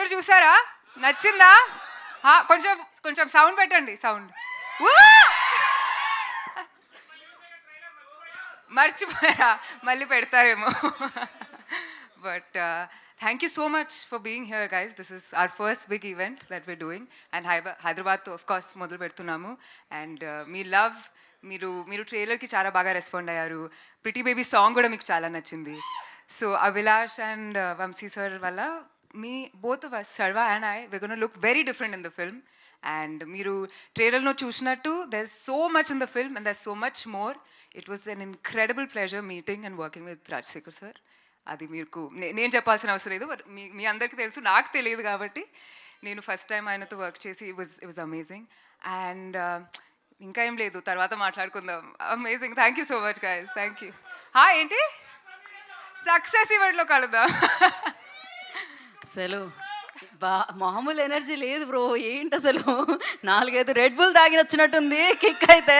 Trailer చూసారా? నచ్చిందా? కొంచెం కొంచెం సౌండ్ పెట్టండి, సౌండ్. మర్చిపోయారా? మళ్ళీ పెడతారేమో. But thank you so much for being here guys. This is our first big event that we're doing and హైదరాబాద్తో ఆఫ్ కోర్స్ మొదలు పెడుతున్నాము. అండ్ మీ లవ్, మీరు ట్రైలర్కి చాలా బాగా రెస్పాండ్ అయ్యారు. ప్రిటీ బేబీ సాంగ్ కూడా మీకు చాలా నచ్చింది. So Abhilash and Vamshi sir వల్ల మీ both of us, Sarva and we're going to look very different in the film. And మీరు ట్రైలర్లో చూసినట్టు there's so much in the film and there's so much more. It was an incredible pleasure meeting and working with Rajsekhar sir. అది మీకు నేను చెప్పాల్సిన అవసరం లేదు, but మీ అందరికీ తెలుసు, నాకు తెలియదు కాబట్టి. నేను ఫస్ట్ టైం ఆయనతో వర్క్ చేసి ఇట్ వాజ్ అమేజింగ్. అండ్ ఇంకా ఏం లేదు, తర్వాత మాట్లాడుకుందాం. Amazing, thank you so much guys, thank you. ఏంటి సక్సెస్ ఈవెంట్లో కలుద్దాం. అసలు మామూలు ఎనర్జీ లేదు బ్రో, ఏంటి అసలు 4-5 రెడ్ బుల్ తాగి వచ్చినట్టుంది కిక్ అయితే.